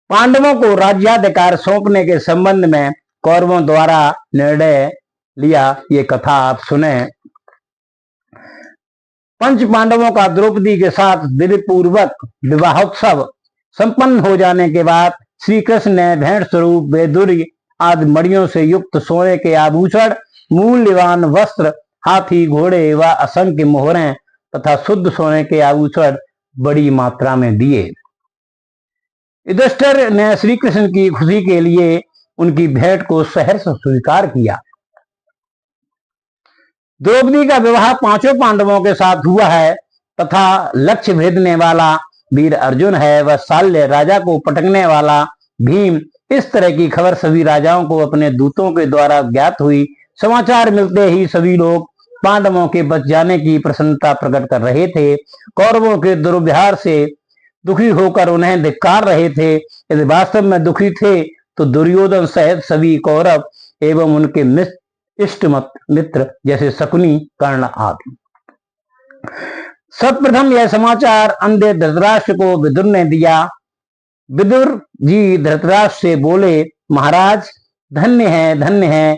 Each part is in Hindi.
पांडवों को राज्याधिकार सौंपने के संबंध में कौरवों द्वारा निर्णय लिया, ये कथा आप सुने। पंच पांडवों का द्रौपदी के साथ विधि पूर्वक विवाहोत्सव संपन्न हो जाने के बाद श्री कृष्ण ने भेंट स्वरूप वैदुर्य आदि मणियों से युक्त सोने के आभूषण, मूल्यवान वस्त्र, हाथी, घोड़े व असंख्य मोहरें तथा शुद्ध सोने के आभूषण बड़ी मात्रा में दिए। युधिष्ठिर ने श्री कृष्ण की खुशी के लिए उनकी भेंट को सहर्ष स्वीकार किया। द्रौपदी का विवाह पांचों पांडवों के साथ हुआ है तथा लक्ष्य भेदने वाला वीर अर्जुन है, वह शाल्य राजा को पटकने वाला भीम। इस तरह की खबर सभी राजाओं को अपने दूतों के द्वारा ज्ञात हुई। समाचार मिलते ही सभी लोग पांडवों के बच जाने की प्रसन्नता प्रकट कर रहे थे। कौरवों के दुर्व्यवहार से दुखी होकर उन्हें धिक्कार रहे थे। यदि वास्तव में दुखी थे तो दुर्योधन सहित सभी कौरव एवं उनके इष्टमत मित्र जैसे शकुनी, कर्ण आदि। सर्वप्रथम यह समाचार अंधे धृतराष्ट्र को विदुर ने दिया। विदुर जी धृतराष्ट्र से बोले, महाराज धन्य है,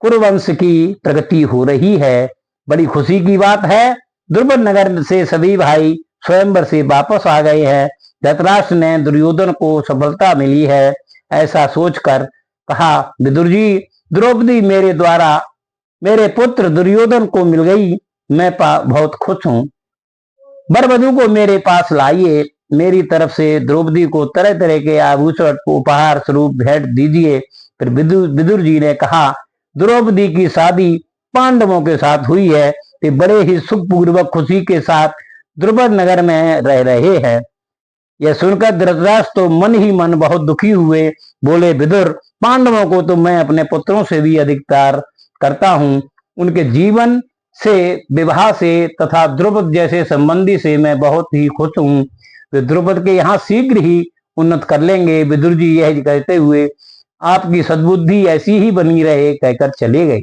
कुरुवंश की प्रगति हो रही है, बड़ी खुशी की बात है। द्रुपद नगर से सभी भाई स्वयंवर से वापस आ गए हैं। धृतराष्ट्र ने दुर्योधन को सफलता मिली है, ऐसा सोचकर कहा, विदुर जी, द्रौपदी मेरे द्वारा मेरे पुत्र दुर्योधन को मिल गई, मैं बहुत खुश हूं। बरबधू को मेरे पास लाइए, मेरी तरफ से द्रौपदी को तरह तरह के आभूषण उपहार स्वरूप भेंट दीजिए। फिर विदुर जी ने कहा, द्रौपदी की शादी पांडवों के साथ हुई है, वे बड़े ही सुखपूर्वक खुशी के साथ द्रुपद नगर में रह रहे हैं। यह सुनकर धृतराष्ट्र तो मन ही मन बहुत दुखी हुए। बोले, विदुर, पांडवों को तो मैं अपने पुत्रों से भी अधिक प्यार करता हूँ। उनके जीवन से, विवाह से तथा द्रुपद जैसे संबंधी से मैं बहुत ही खुश हूँ। वे द्रुपद के यहाँ शीघ्र ही उन्नत कर लेंगे। विदुर जी यह कहते हुए आपकी सद्बुद्धि ऐसी ही बनी रहे कहकर चले गए।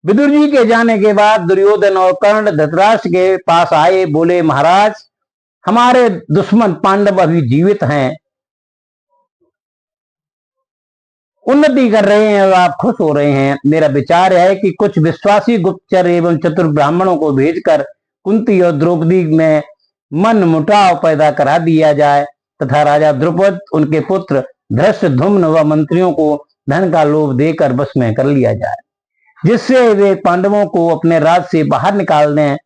विदुर जी के जाने के बाद दुर्योधन और कर्ण धृतराष्ट्र के पास आए। बोले, महाराज, हमारे दुश्मन पांडव अभी जीवित हैं, उन्नति कर रहे हैं और आप खुश हो रहे हैं। मेरा विचार है कि कुछ विश्वासी गुप्तचर एवं चतुर ब्राह्मणों को भेजकर कुंती और द्रौपदी में मन मुटाव पैदा करा दिया जाए तथा राजा द्रुपद, उनके पुत्र धृष्टद्युम्न व मंत्रियों को धन का लोभ देकर बस में कर लिया जाए, जिससे वे पांडवों को अपने राज से बाहर निकाल दें,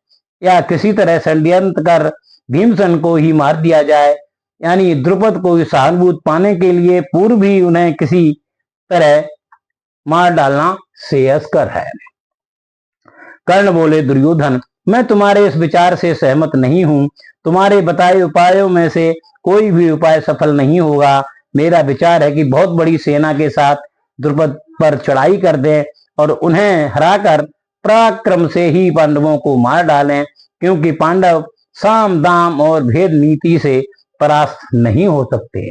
या किसी तरह षड्यंत्र कर भीमसेन को ही मार दिया जाए। यानी द्रुपद को सहानुभूति पाने के लिए पूर्व ही उन्हें किसी तरह मार डालना श्रेयस्कर है। कर्ण बोले, दुर्योधन, मैं तुम्हारे इस विचार से सहमत नहीं हूं। तुम्हारे बताए उपायों में से कोई भी उपाय सफल नहीं होगा। मेरा विचार है कि बहुत बड़ी सेना के साथ द्रुपद पर चढ़ाई कर दें और उन्हें हराकर पराक्रम से ही पांडवों को मार डालें, क्योंकि पांडव साम दाम और भेद नीति से परास्त नहीं हो सकते।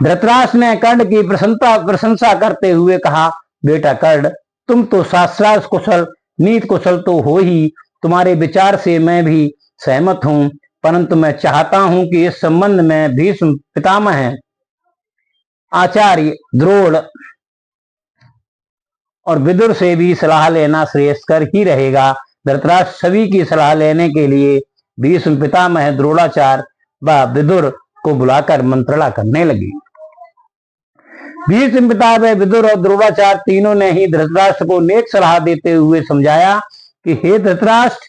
धृतराष्ट्र ने कर्ण की प्रशंसा करते हुए कहा, बेटा कर्ण, तुम तो शास्त्रार्थ कुशल, नीति कुशल तो हो ही। तुम्हारे विचार से मैं भी सहमत हूं, परंतु मैं चाहता हूं कि इस संबंध में भीष्म पितामह, आचार्य द्रोण और विदुर से भी सलाह लेना श्रेयस्कर ही रहेगा। धृतराष्ट्र सभी की सलाह लेने के लिए भीष्म पितामह, द्रोणाचार्य व विदुर को बुलाकर मंत्रणा करने लगी। भीष्म पितामह, विदुर और द्रोणाचार्य तीनों ने ही धृतराष्ट्र को नेक सलाह देते हुए समझाया कि हे धृतराष्ट्र,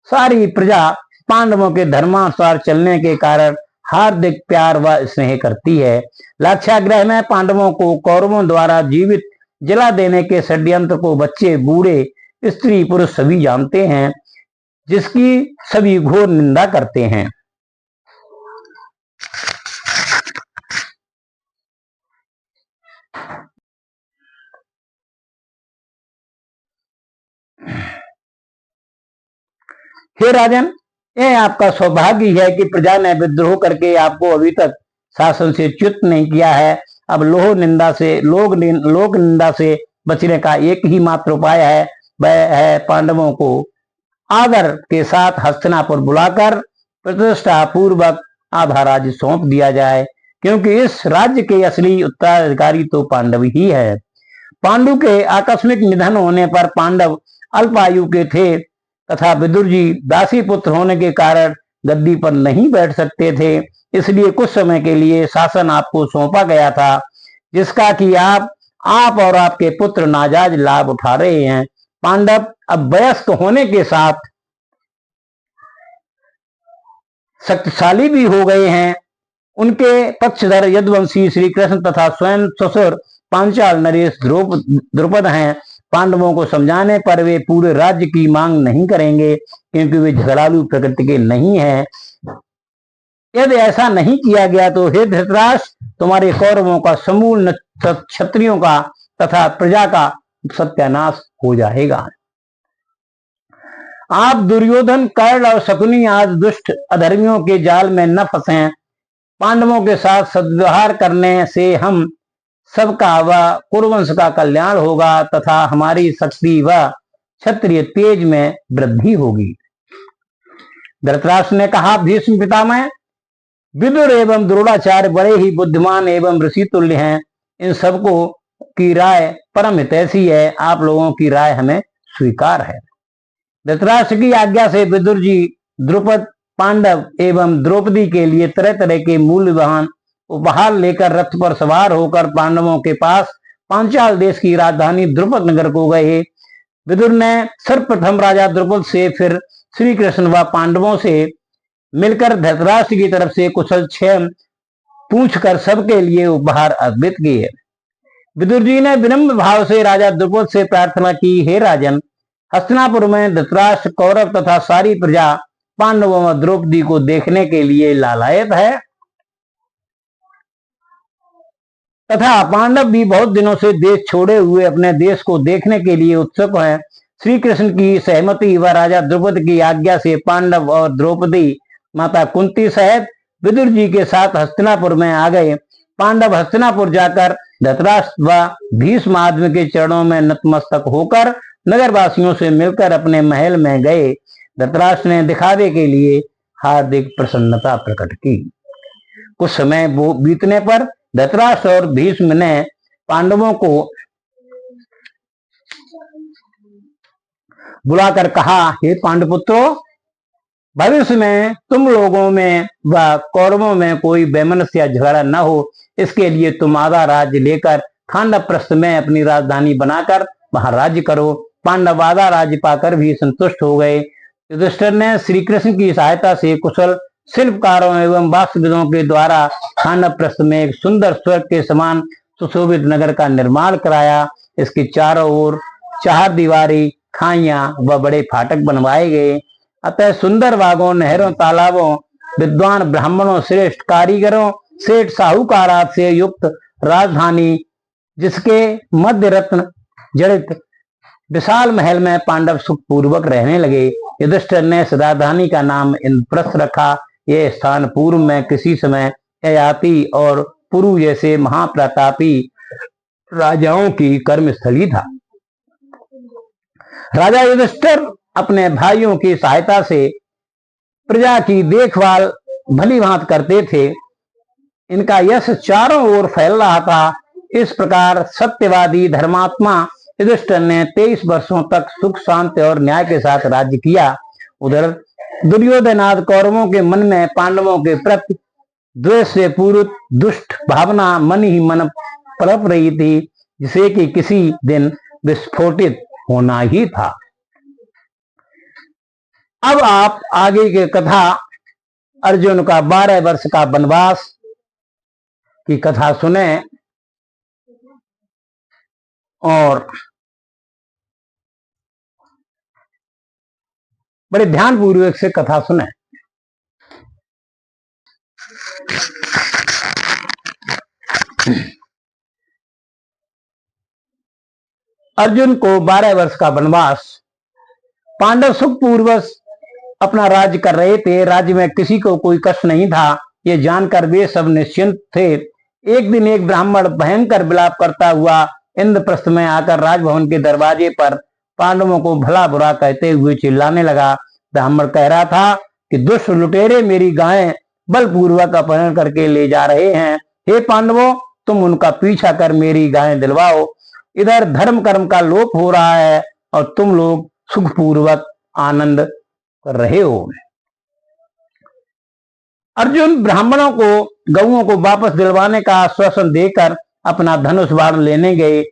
सारी प्रजा पांडवों के धर्मानुसार चलने के कारण हार्दिक प्यार व स्नेह करती है। लाक्षागृह में पांडवों को कौरवों द्वारा जीवित जला देने के षड्यंत्र को बच्चे, बूढ़े, स्त्री, पुरुष सभी जानते हैं, जिसकी सभी घोर निंदा करते हैं। हे राजन, यह आपका सौभाग्य है कि प्रजा ने विद्रोह करके आपको अभी तक शासन से च्युत नहीं किया है। अब लोक निंदा से बचने का एक ही मात्र उपाय है, वह है पांडवों को आदर के साथ हस्तिनापुर बुलाकर प्रतिष्ठा पूर्वक आधा राज्य सौंप दिया जाए, क्योंकि इस राज्य के असली उत्तराधिकारी तो पांडव ही है। पांडु के आकस्मिक निधन होने पर पांडव अल्पायु के थे तथा विदुर जी दासी पुत्र होने के कारण गद्दी पर नहीं बैठ सकते थे, इसलिए कुछ समय के लिए शासन आपको सौंपा गया था, जिसका कि आप और आपके पुत्र नाजायज लाभ उठा रहे हैं। पांडव अब वयस्क होने के साथ शक्तिशाली भी हो गए हैं। उनके पक्षधर यदुवंशी श्री कृष्ण तथा स्वयं ससुर पांचाल नरेश द्रुपद हैं। पांडवों को समझाने पर वे पूरे राज्य की मांग नहीं करेंगे, क्योंकि वे झगड़ालू प्रकृति के नहीं हैं। यदि ऐसा नहीं किया गया तो हे धृतराष्ट्र, तुम्हारे कौरवों का समूल क्षत्रियों का तथा प्रजा का सत्यानाश हो जाएगा। आप दुर्योधन, कर्ण और शकुनी आज दुष्ट अधर्मियों के जाल में न फंसें। पांडवों के साथ सद्व्यवहार करने से हम सबका व कुरुवंश का कल्याण होगा तथा हमारी शक्ति व क्षत्रिय तेज में वृद्धि होगी। धृतराष्ट्र ने कहा, भीष्म पितामह, विदुर एवं द्रोणाचार्य बड़े ही बुद्धिमान एवं ऋषि तुल्य हैं। इन सबको की राय परम हितैषी है। आप लोगों की राय हमें स्वीकार है। धृतराष्ट्र की आज्ञा से विदुर जी द्रुपद, पांडव एवं द्रौपदी के लिए तरह तरह के मूल्यवान उपहार लेकर रथ पर सवार होकर पांडवों के पास पांचाल देश की राजधानी द्रुपद नगर को गए। विदुर ने सर्वप्रथम राजा द्रुपद से, फिर श्री कृष्ण व पांडवों से मिलकर धृतराष्ट्र की तरफ से कुशल क्षेम पूछकर सबके लिए उपहार अर्पित किए। विदुर जी ने विनम्र भाव से राजा द्रुपद से प्रार्थना की, हे राजन, हस्तिनापुर में धृतराष्ट्र, कौरव तथा सारी प्रजा पांडवों व द्रौपदी को देखने के लिए लालायत है तथा पांडव भी बहुत दिनों से देश छोड़े हुए अपने देश को देखने के लिए उत्सुक हैं। श्री कृष्ण की सहमति व राजा द्रुपद की आज्ञा से पांडव और द्रौपदी माता कुंती सहित विदुर जी के साथ हस्तिनापुर में आ गए। पांडव हस्तिनापुर जाकर धृतराष्ट्र व भीष्म आदि के चरणों में नतमस्तक होकर नगरवासियों से मिलकर अपने महल में गए। धृतराष्ट्र ने दिखावे के लिए हार्दिक प्रसन्नता प्रकट की। कुछ समय बीतने पर धृतराष्ट्र और भीष्म ने पांडवों को बुलाकर कहा, हे पांडुपुत्रों, भविष्य में तुम लोगों में व कौरवों में कोई वैमनस्य या झगड़ा न हो, इसके लिए तुम आधा राज्य लेकर खांडवप्रस्थ में अपनी राजधानी बनाकर वहां राज्य करो। पांडव आधा राज्य पाकर भी संतुष्ट हो गए। युधिष्ठिर ने श्री कृष्ण की सहायता से कुशल शिल्पकारों एवं वास्तुविदों के द्वारा खांडवप्रस्थ में एक सुंदर स्वर्ग के समान सुशोभित नगर का निर्माण कराया। इसके चारों ओर 4 दीवारी, खाइयां व बड़े फाटक बनवाए गए। अतः सुंदर बागों, नहरों, तालाबों, विद्वान ब्राह्मणों, श्रेष्ठ कारीगरों, सेठ साहूकार आदि से युक्त राजधानी, जिसके मध्य रत्न जड़ित विशाल महल में पांडव सुखपूर्वक रहने लगे। युधिष्ठिर ने इस राजधानी का नाम इंद्रप्रस्थ रखा। यह स्थान पूर्व में किसी समय ययाति और पुरु जैसे महाप्रतापी राजाओं की कर्मस्थली था। राजा युधिष्ठिर अपने भाइयों की सहायता से प्रजा की देखभाल भली भांति करते थे। इनका यश चारों ओर फैल रहा था। इस प्रकार सत्यवादी धर्मात्मा युधिष्ठिर ने 23 वर्षों तक सुख, शांति और न्याय के साथ राज्य किया। उधर दुर्योधनाद कौरवों के मन में पांडवों के प्रति द्वेष से पूरित दुष्ट भावना मन ही मन पनप रही थी, जिसे कि किसी दिन विस्फोटित होना ही था। अब आप आगे की कथा, अर्जुन का 12 वर्ष का वनवास की कथा सुने और बड़े ध्यान पूर्वक से कथा सुने। अर्जुन को 12 वर्ष का वनवास। पांडव सुखपूर्वक अपना राज्य कर रहे थे। राज्य में किसी को कोई कष्ट नहीं था। ये जानकर वे सब निश्चिंत थे। एक दिन एक ब्राह्मण भयंकर विलाप करता हुआ इंद्रप्रस्थ में आकर राजभवन के दरवाजे पर पांडवों को भला बुरा कहते हुए चिल्लाने लगा। ब्राह्मण कह रहा था, कि दुष्ट लुटेरे मेरी गायें बलपूर्वक अपहरण करके ले जा रहे हैं। हे पांडवों, तुम उनका पीछा कर मेरी गायें दिलवाओ। इधर धर्म कर्म का लोप हो रहा है और तुम लोग सुखपूर्वक आनंद कर रहे हो। अर्जुन ब्राह्मणों को गौओं को वापस दिलवाने का आश्वासन देकर अपना धनुष बाण लेने गए।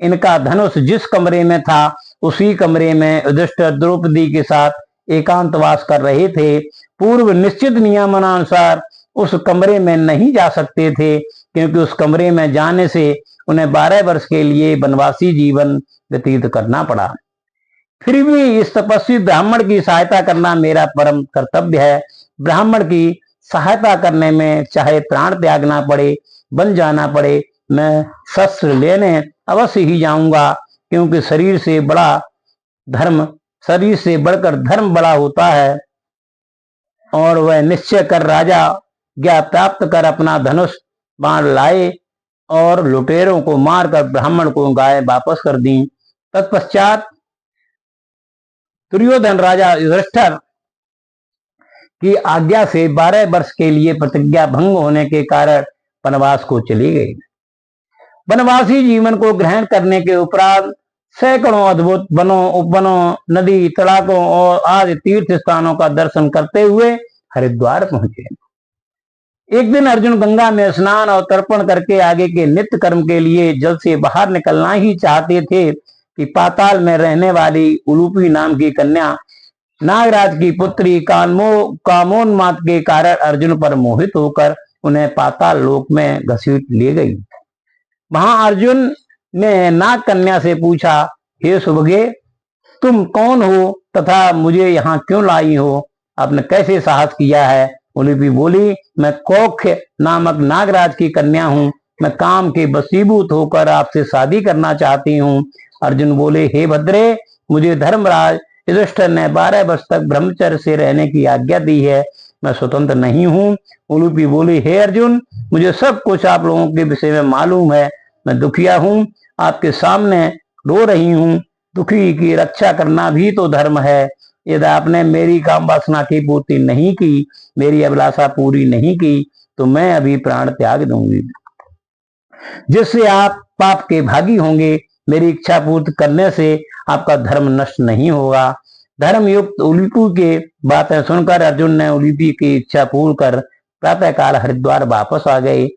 इनका धनुष जिस कमरे में था उसी कमरे में युधिष्ठिर द्रौपदी के साथ एकांतवास कर रहे थे। पूर्व निश्चित नियमानुसार उस कमरे में नहीं जा सकते थे, क्योंकि उस कमरे में जाने से उन्हें 12 वर्ष के लिए वनवासी जीवन व्यतीत करना पड़ा। फिर भी इस तपस्वी ब्राह्मण की सहायता करना मेरा परम कर्तव्य है। ब्राह्मण की सहायता करने में चाहे प्राण त्यागना पड़े, बन जाना पड़े, मैं शस्त्र लेने अवश्य ही जाऊंगा, क्योंकि शरीर से बढ़कर धर्म बड़ा होता है। और वह निश्चय कर राजा ज्ञा प्राप्त कर अपना धनुष बाण लाए और लुटेरों को मारकर ब्राह्मण को गाय वापस कर दी। तत्पश्चात दुर्योधन राजा युधिष्ठिर की आज्ञा से 12 वर्ष के लिए प्रतिज्ञा भंग होने के कारण वनवास को चली गई। वनवासी जीवन को ग्रहण करने के उपरांत सैकड़ों अद्भुत वनों, उपवनों, नदी, तड़ाकों और आदि तीर्थ स्थानों का दर्शन करते हुए हरिद्वार पहुंचे। एक दिन अर्जुन गंगा में स्नान और तर्पण करके आगे के नित्य कर्म के लिए जल से बाहर निकलना ही चाहते थे कि पाताल में रहने वाली उलूपी नाम की कन्या नागराज की पुत्री कामोन्माद के कारण अर्जुन पर मोहित होकर उन्हें पाताल लोक में घसीट ले गई। वहां अर्जुन ने नाग कन्या से पूछा, हे सुभगे, तुम कौन हो तथा मुझे यहाँ क्यों लाई हो? आपने कैसे साहस किया है? उलूपी बोली, मैं कौख्य नामक नागराज की कन्या हूँ। मैं काम के वशीभूत होकर आपसे शादी करना चाहती हूँ। अर्जुन बोले, हे भद्रे, मुझे धर्मराज युधिष्ठिर ने 12 वर्ष तक ब्रह्मचर्य से रहने की आज्ञा दी है। मैं स्वतंत्र नहीं हूँ। उलूपी बोली, हे अर्जुन, मुझे सब कुछ आप लोगों के विषय में मालूम है। मैं दुखिया हूँ, आपके सामने रो रही हूँ। दुखी की रक्षा करना भी तो धर्म है। यदि आपने मेरी काम वासना की पूर्ति नहीं की, मेरी अभिलाषा पूरी नहीं की, तो मैं अभी प्राण त्याग दूंगी, जिससे आप पाप के भागी होंगे। मेरी इच्छा पूर्ति करने से आपका धर्म नष्ट नहीं होगा। धर्म युक्त उलूपी के बातें सुनकर अर्जुन ने उलूपी की इच्छा पूर्ण कर प्रातः काल हरिद्वार वापस आ गए।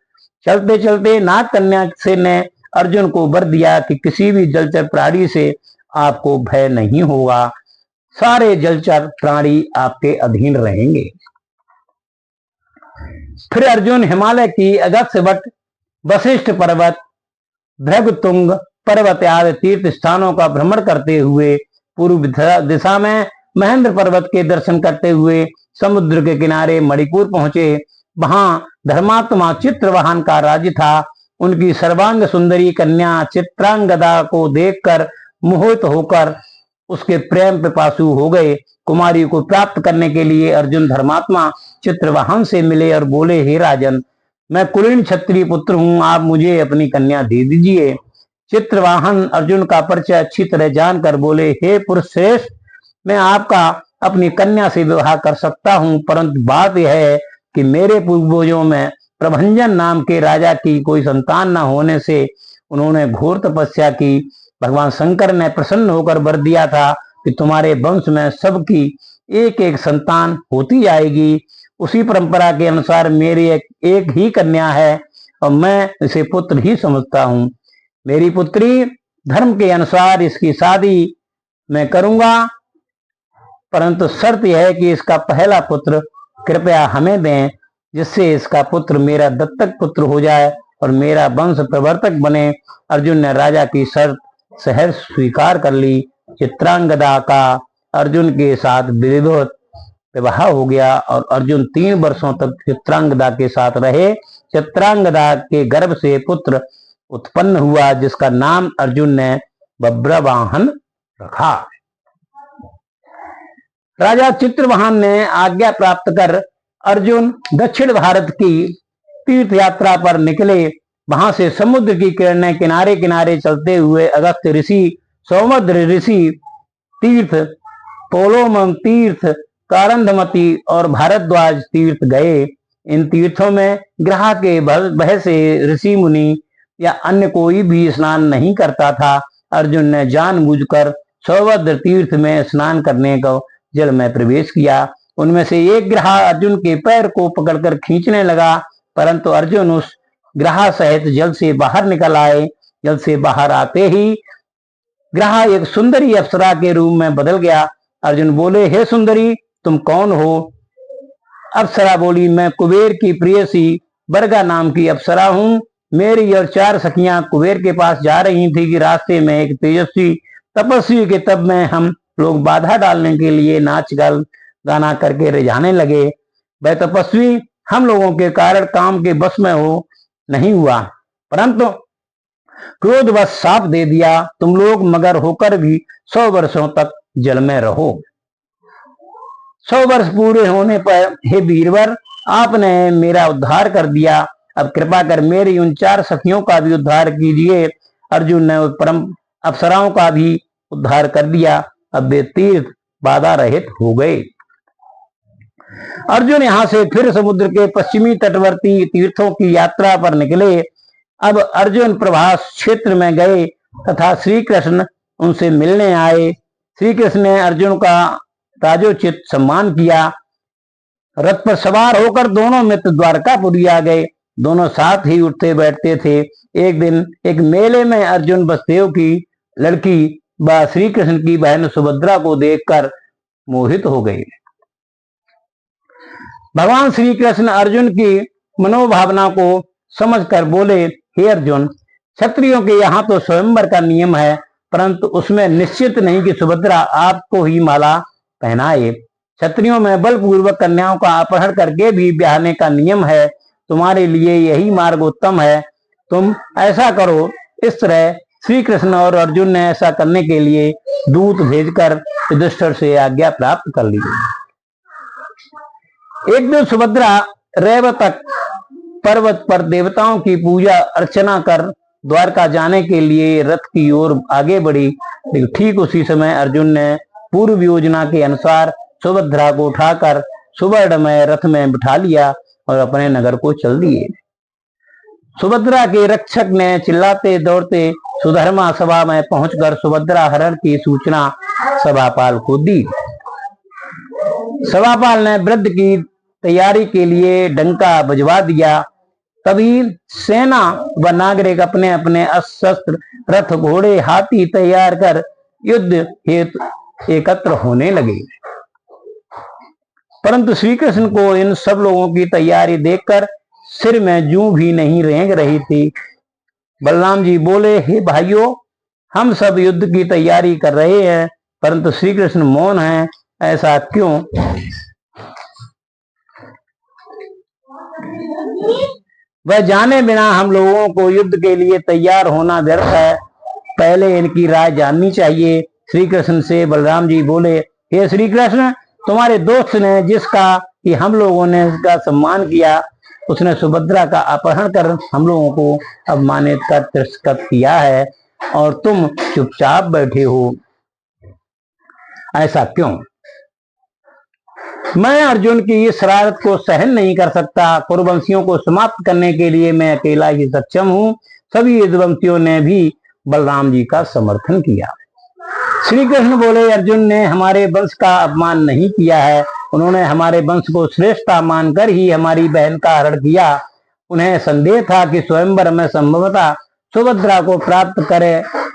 चलते चलते नाग कन्या से ने अर्जुन को वर दिया कि किसी भी जलचर प्राणी से आपको भय नहीं होगा। सारे जलचर प्राणी आपके अधीन रहेंगे। फिर अर्जुन हिमालय की अगस्त्य वट, वशिष्ठ पर्वत, भृगुतुंग पर्वत आदि तीर्थ स्थानों का भ्रमण करते हुए पूर्व दिशा में महेंद्र पर्वत के दर्शन करते हुए समुद्र के किनारे मणिपुर पहुंचे। वहां धर्मात्मा चित्रवाहन का राज्य था। उनकी सर्वांग सुंदरी कन्या चित्रांगदा को देखकर मोहित होकर उसके प्रेम पिपासु हो गए। कुमारी को प्राप्त करने के लिए अर्जुन धर्मात्मा चित्रवाहन से मिले और बोले, हे राजन, मैं कुलीन क्षत्रिय पुत्र हूँ, आप मुझे अपनी कन्या दे दीजिए। चित्रवाहन अर्जुन का परिचय अच्छी तरह जानकर बोले, हे पुरुष श्रेष्ठ, मैं आपका अपनी कन्या से विवाह कर सकता हूँ, परंतु बात यह है कि मेरे पूर्वजों में प्रभंजन नाम के राजा की कोई संतान न होने से उन्होंने घोर तपस्या की। भगवान शंकर ने प्रसन्न होकर वर दिया था कि तुम्हारे वंश में सबकी एक एक संतान होती जाएगी। उसी परंपरा के अनुसार मेरी एक ही कन्या है और मैं इसे पुत्र ही समझता हूँ। मेरी पुत्री धर्म के अनुसार इसकी शादी मैं करूंगा, परंतु शर्त यह है कि इसका पहला पुत्र कृपया हमें दें, जिससे इसका पुत्र मेरा दत्तक पुत्र हो जाए और मेरा वंश प्रवर्तक बने। अर्जुन ने राजा की शर्त सहर्ष स्वीकार कर ली। चित्रांगदा का अर्जुन के साथ विधिवत विवाह हो गया और अर्जुन 3 वर्षों तक चित्रांगदा के साथ रहे। चित्रांगदा के गर्भ से पुत्र उत्पन्न हुआ, जिसका नाम अर्जुन ने बब्रवाहन रखा। राजा चित्रवाहन ने आज्ञा प्राप्त कर अर्जुन दक्षिण भारत की तीर्थ यात्रा पर निकले। वहां से समुद्र की किरणें किनारे किनारे चलते हुए अगस्त्य ऋषि, सौमद्र ऋषि तीर्थ, पोलोमन तीर्थ, कारंधमती और भारद्वाज तीर्थ गए। इन तीर्थों में ग्रह के भय से ऋषि मुनि या अन्य कोई भी स्नान नहीं करता था। अर्जुन ने जानबूझकर सौभद्र तीर्थ में स्नान करने को जल में प्रवेश किया। उनमें से एक ग्रह अर्जुन के पैर को पकड़कर खींचने लगा, परंतु अर्जुन उस ग्रह सहित जल से बाहर निकल आए। जल से बाहर आते ही ग्रह एक सुंदरी अप्सरा के रूप में बदल गया। अर्जुन बोले, हे सुंदरी, तुम कौन हो? अप्सरा बोली, मैं कुबेर की प्रियसी बरगा नाम की अप्सरा हूँ। मेरी और 4 सखियां कुबेर के पास जा रही थी कि रास्ते में एक तेजस्वी तपस्वी के तप में हम लोग बाधा डालने के लिए नाच गाना करके रिझाने लगे। वह तपस्वी हम लोगों के कारण काम के बस में नहीं हुआ, परंतु क्रोधवश साप दे दिया। तुम लोग मगर होकर भी 100 वर्षों तक जल में रहो। 100 वर्ष पूरे होने पर हे वीरवर, आपने मेरा उद्धार कर दिया। अब कृपा कर मेरी उन 4 सखियों का भी उद्धार कीजिए। अर्जुन ने परम अप्सराओं का भी उद्धार कर दिया। अब वे तीर्थ बाधा रहित हो गए। अर्जुन यहां से फिर समुद्र के पश्चिमी तटवर्ती तीर्थों की यात्रा पर निकले। अब अर्जुन प्रभास क्षेत्र में गए तथा श्री कृष्ण उनसे मिलने आए। श्री कृष्ण ने अर्जुन का राजोचित सम्मान किया। रथ पर सवार होकर दोनों मित्र द्वारकापुरी आ गए। दोनों साथ ही उठते बैठते थे। एक दिन एक मेले में अर्जुन वसुदेव की लड़की व श्री कृष्ण की बहन सुभद्रा को देखकर मोहित हो गए। भगवान श्री कृष्ण अर्जुन की मनोभावना को समझकर बोले, हे अर्जुन, क्षत्रियों के यहाँ तो स्वयंवर का नियम है, परंतु उसमें निश्चित नहीं कि सुभद्रा आपको ही माला पहनाए। क्षत्रियों में बलपूर्वक कन्याओं का अपहरण करके भी ब्याहने का नियम है। तुम्हारे लिए यही मार्ग उत्तम है। तुम ऐसा करो। इस तरह श्री कृष्ण और अर्जुन ने ऐसा करने के लिए दूत भेजकर युधिष्ठिर से आज्ञा प्राप्त कर ली। एक दिन सुभद्रा रेवतक पर्वत पर देवताओं की पूजा अर्चना कर द्वारका जाने के लिए रथ की ओर आगे बढ़ी। ठीक उसी समय अर्जुन ने पूर्व योजना के अनुसार सुभद्रा को उठाकर सुवर्णमय रथ में बिठा लिया और अपने नगर को चल दिए। सुभद्रा के रक्षक ने चिल्लाते दौड़ते सुधर्मा सभा में पहुंचकर सुभद्रा हरण की सूचना सभापाल को दी। सभापाल ने वृद्ध की तैयारी के लिए डंका बजवा दिया। तभी सेना व नागरिक अपने अपने अस्त्र, रथ, घोड़े, हाथी तैयार कर युद्ध हेतु एकत्र होने लगे। परंतु श्री कृष्ण को इन सब लोगों की तैयारी देखकर सिर में जूं भी नहीं रेंग रही थी। बलराम जी बोले, हे भाइयों, हम सब युद्ध की तैयारी कर रहे हैं, परंतु श्री कृष्ण मौन हैं, ऐसा क्यों? वह जाने बिना हम लोगों को युद्ध के लिए तैयार होना व्यर्थ है। पहले इनकी राय जाननी चाहिए। श्री कृष्ण से बलराम जी बोले, हे श्री कृष्ण, तुम्हारे दोस्त ने जिसका कि हम लोगों ने इसका सम्मान किया, उसने सुभद्रा का अपहरण कर हम लोगों को अपमानित कर तिरस्कृत किया है और तुम चुपचाप बैठे हो, ऐसा क्यों? मैं अर्जुन की इस शरारत को सहन नहीं कर सकता। कुरुवंशियों को समाप्त करने के लिए मैं अकेला ही सक्षम हूँ। सभी यदुवंशियों ने भी बलराम जी का समर्थन किया। श्री कृष्ण बोले, अर्जुन ने हमारे वंश का अपमान नहीं किया है। उन्होंने हमारे वंश को श्रेष्ठता मानकर ही हमारी बहन का हरण किया। उन्हें संदेह था कि स्वयंवर में संभवतः सुभद्रा को प्राप्त कर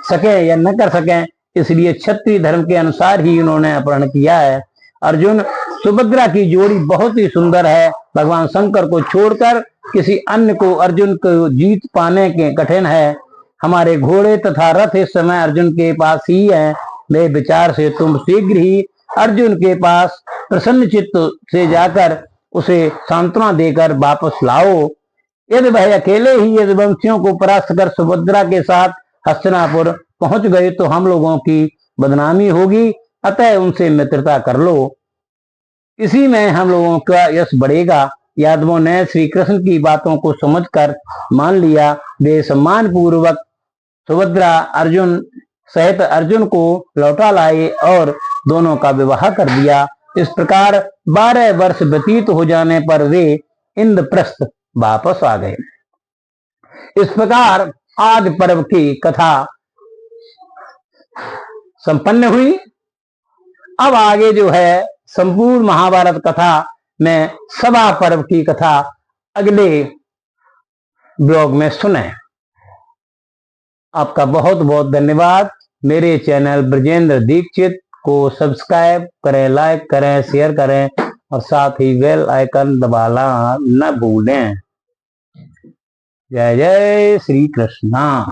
सके या न कर सके, इसलिए क्षत्रिय धर्म के अनुसार ही उन्होंने अपहरण किया है। अर्जुन, सुभद्रा की जोड़ी बहुत ही सुंदर है। भगवान शंकर को छोड़कर किसी अन्य को अर्जुन को जीत पाने के कठिन है। हमारे घोड़े तथा रथ इस समय अर्जुन के पास ही है। मेरे विचार से तुम शीघ्र ही अर्जुन के पास प्रसन्न चित्त से जाकर उसे सांत्वना देकर वापस लाओ। यदि वह अकेले ही यदुवंशियों को परास्त कर सुभद्रा के साथ हस्तिनापुर पहुंच गए तो हम लोगों की बदनामी होगी, अतः उनसे मित्रता कर लो, इसी में हम लोगों का यश बढ़ेगा। यादवों ने श्री कृष्ण की बातों को समझकर मान लिया। वे सम्मान पूर्वक सुभद्रा अर्जुन सहित अर्जुन को लौटा लाए और दोनों का विवाह कर दिया। इस प्रकार 12 वर्ष व्यतीत हो जाने पर वे इंद्रप्रस्थ वापस आ गए। इस प्रकार आदि पर्व की कथा संपन्न हुई। अब आगे जो है संपूर्ण महाभारत कथा में सभा पर्व की कथा अगले ब्लॉग में सुने। आपका बहुत बहुत धन्यवाद। मेरे चैनल ब्रजेंद्र दीक्षित को सब्सक्राइब करें, लाइक करें, शेयर करें और साथ ही बेल आइकन दबाना न भूलें। जय जय श्री कृष्णा।